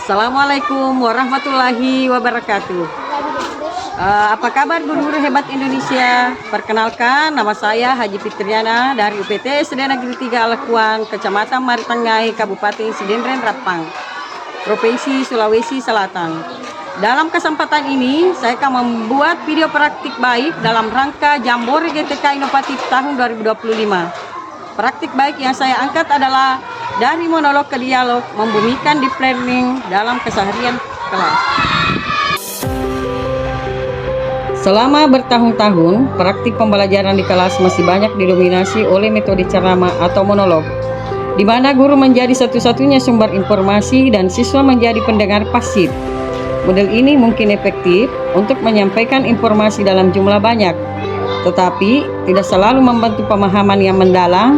Assalamualaikum warahmatullahi wabarakatuh. Apa kabar guru-guru hebat Indonesia? Perkenalkan, nama saya Haji Fitriana dari UPT SD Negeri 3 Alekuang, Kecamatan Maritengai, Kabupaten Sidendren Rapang, Provinsi Sulawesi Selatan. Dalam kesempatan ini, saya akan membuat video praktik baik dalam rangka Jambore GTK Inovatif tahun 2025. Praktik baik yang saya angkat adalah dari monolog ke dialog, membumikan deep learning dalam keseharian kelas. Selama bertahun-tahun, praktik pembelajaran di kelas masih banyak didominasi oleh metode ceramah atau monolog, di mana guru menjadi satu-satunya sumber informasi dan siswa menjadi pendengar pasif. Model ini mungkin efektif untuk menyampaikan informasi dalam jumlah banyak, tetapi tidak selalu membantu pemahaman yang mendalam,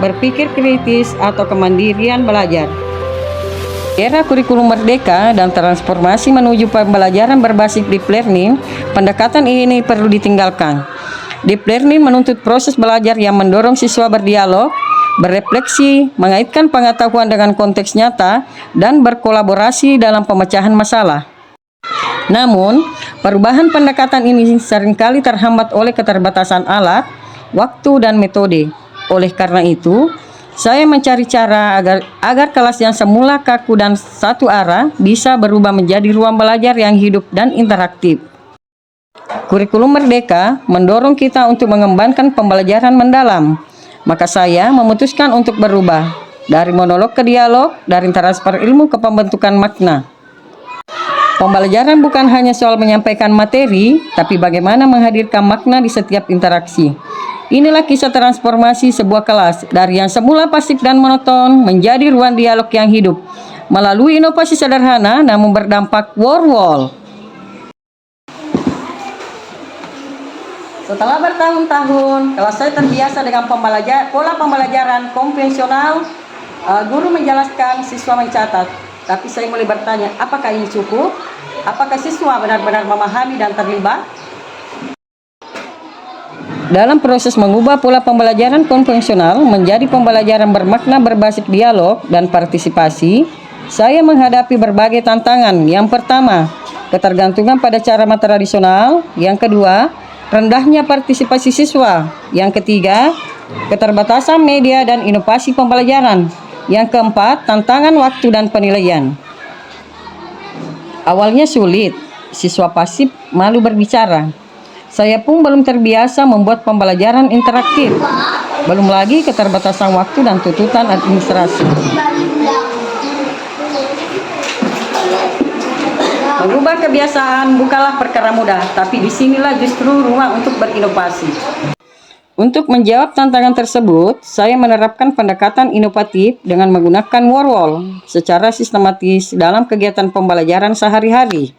berpikir kritis, atau kemandirian belajar. Era kurikulum merdeka dan transformasi menuju pembelajaran berbasis deep learning, pendekatan ini perlu ditinggalkan. Deep learning menuntut proses belajar yang mendorong siswa berdialog, berefleksi, mengaitkan pengetahuan dengan konteks nyata, dan berkolaborasi dalam pemecahan masalah. Namun, perubahan pendekatan ini seringkali terhambat oleh keterbatasan alat, waktu, dan metode. Oleh karena itu, saya mencari cara agar kelas yang semula kaku dan satu arah bisa berubah menjadi ruang belajar yang hidup dan interaktif. Kurikulum Merdeka mendorong kita untuk mengembangkan pembelajaran mendalam. Maka saya memutuskan untuk berubah dari monolog ke dialog, dari transfer ilmu ke pembentukan makna. Pembelajaran bukan hanya soal menyampaikan materi, tapi bagaimana menghadirkan makna di setiap interaksi. Inilah kisah transformasi sebuah kelas dari yang semula pasif dan monoton menjadi ruang dialog yang hidup melalui inovasi sederhana namun berdampak war-wall. Setelah bertahun-tahun, kelas saya terbiasa dengan pola pembelajaran konvensional. Guru menjelaskan, siswa mencatat. Tapi saya mulai bertanya, apakah ini cukup? Apakah siswa benar-benar memahami dan terlibat? Dalam proses mengubah pola pembelajaran konvensional menjadi pembelajaran bermakna berbasis dialog dan partisipasi, saya menghadapi berbagai tantangan. Yang pertama, ketergantungan pada cara tradisional. Yang kedua, rendahnya partisipasi siswa. Yang ketiga, keterbatasan media dan inovasi pembelajaran. Yang keempat, tantangan waktu dan penilaian. Awalnya sulit, siswa pasif malu berbicara. Saya pun belum terbiasa membuat pembelajaran interaktif. Belum lagi keterbatasan waktu dan tuntutan administrasi. Mengubah kebiasaan bukanlah perkara mudah, tapi disinilah justru ruang untuk berinovasi. Untuk menjawab tantangan tersebut, saya menerapkan pendekatan inovatif dengan menggunakan war-wall secara sistematis dalam kegiatan pembelajaran sehari-hari.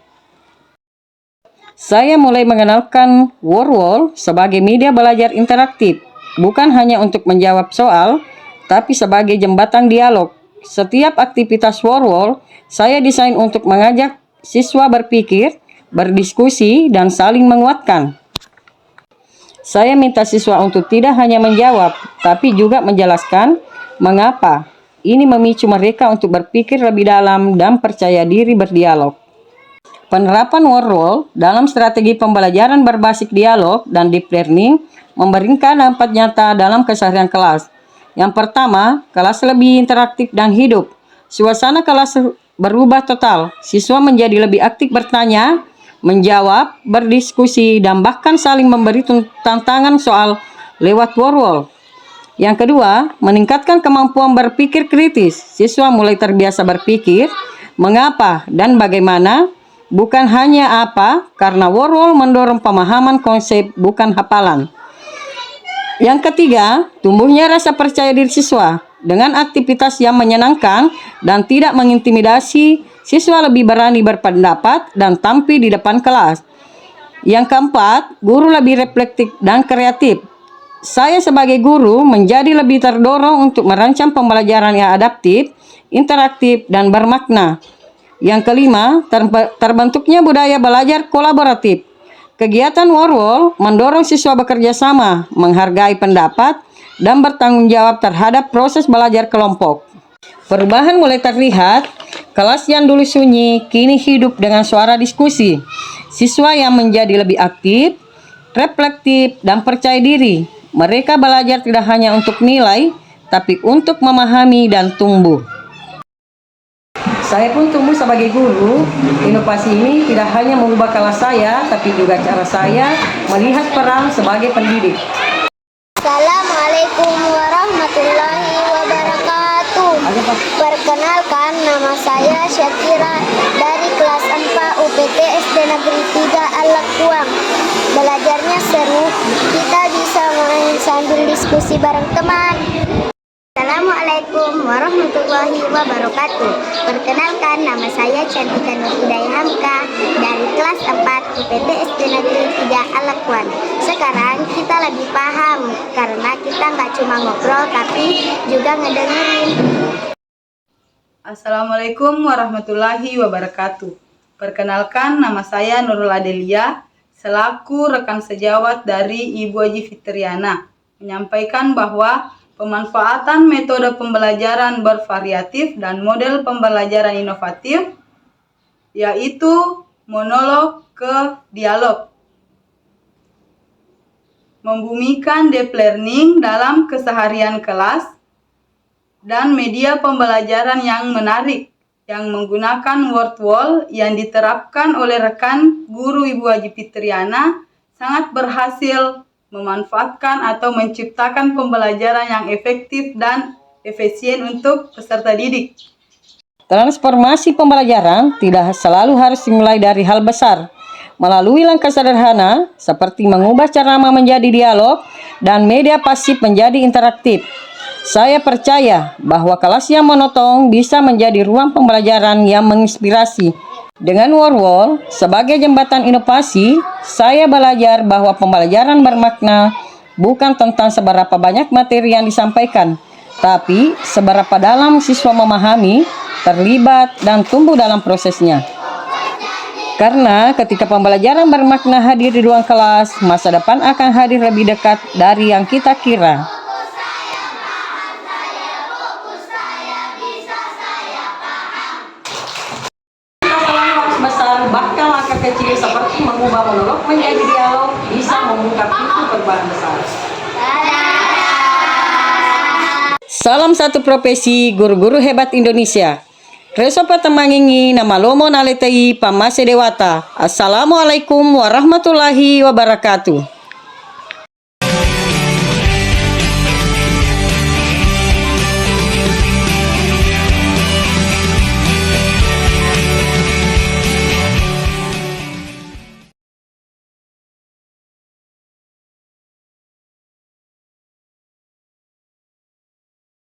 Saya mulai mengenalkan war-wall sebagai media belajar interaktif, bukan hanya untuk menjawab soal, tapi sebagai jembatan dialog. Setiap aktivitas war-wall saya desain untuk mengajak siswa berpikir, berdiskusi, dan saling menguatkan. Saya minta siswa untuk tidak hanya menjawab, tapi juga menjelaskan mengapa. Ini memicu mereka untuk berpikir lebih dalam dan percaya diri berdialog. Penerapan war-wall dalam strategi pembelajaran berbasis dialog dan deep learning memberikan dampak nyata dalam keseharian kelas. Yang pertama, kelas lebih interaktif dan hidup. Suasana kelas berubah total. Siswa menjadi lebih aktif bertanya, menjawab, berdiskusi, dan bahkan saling memberi tantangan soal lewat war-wall. Yang kedua, meningkatkan kemampuan berpikir kritis. Siswa mulai terbiasa berpikir, mengapa dan bagaimana, bukan hanya apa, karena war-wall mendorong pemahaman konsep, bukan hafalan. Yang ketiga, tumbuhnya rasa percaya diri siswa. Dengan aktivitas yang menyenangkan dan tidak mengintimidasi, siswa lebih berani berpendapat dan tampil di depan kelas. Yang keempat, guru lebih reflektif dan kreatif. Saya sebagai guru menjadi lebih terdorong untuk merancang pembelajaran yang adaptif, interaktif, dan bermakna. Yang kelima, terbentuknya budaya belajar kolaboratif. Kegiatan war-wall mendorong siswa bekerja sama, menghargai pendapat, dan bertanggung jawab terhadap proses belajar kelompok. Perubahan mulai terlihat Kelas yang dulu sunyi kini hidup dengan suara diskusi. Siswa yang menjadi lebih aktif, reflektif, dan percaya diri. Mereka belajar tidak hanya untuk nilai, tapi untuk memahami dan tumbuh. Saya pun tumbuh sebagai guru. Inovasi ini tidak hanya mengubah kelas saya, tapi juga cara saya melihat peran sebagai pendidik. Assalamualaikum warahmatullahi wabarakatuh. Perkenalkan, nama saya Syakira dari kelas 4 UPT SD Negeri 3 Alakuang. Belajarnya seru, kita bisa main sambil diskusi bareng teman. Assalamualaikum warahmatullahi wabarakatuh. Perkenalkan, nama saya Cantika Nur Hidayah Hamka dari kelas 4 UPT SD Negeri 3 Alakuan. Sekarang kita lebih paham karena kita nggak cuma ngobrol tapi juga ngedengerin. Assalamualaikum warahmatullahi wabarakatuh. Perkenalkan, nama saya Nurul Adelia selaku rekan sejawat dari Ibu Haji Fitriana menyampaikan bahwa pemanfaatan metode pembelajaran bervariatif dan model pembelajaran inovatif, yaitu monolog ke dialog, membumikan deep learning dalam keseharian kelas, dan media pembelajaran yang menarik yang menggunakan word wall yang diterapkan oleh rekan guru Ibu Haji Fitriana sangat berhasil memanfaatkan atau menciptakan pembelajaran yang efektif dan efisien untuk peserta didik. Transformasi pembelajaran tidak selalu harus dimulai dari hal besar. Melalui langkah sederhana seperti mengubah ceramah menjadi dialog dan media pasif menjadi interaktif. Saya percaya bahwa kelas yang monoton bisa menjadi ruang pembelajaran yang menginspirasi. Dengan Word sebagai jembatan inovasi, saya belajar bahwa pembelajaran bermakna bukan tentang seberapa banyak materi yang disampaikan, tapi seberapa dalam siswa memahami, terlibat, dan tumbuh dalam prosesnya. Karena ketika pembelajaran bermakna hadir di ruang kelas, masa depan akan hadir lebih dekat dari yang kita kira. Besar, bahkan langkah kecil seperti mengubah monolog menjadi dialog bisa membuka pintu perubahan besar. Salam satu profesi, guru-guru hebat Indonesia. Reso Patemangingi, nama Lomo Naletei Pamase Dewata. Assalamualaikum warahmatullahi wabarakatuh.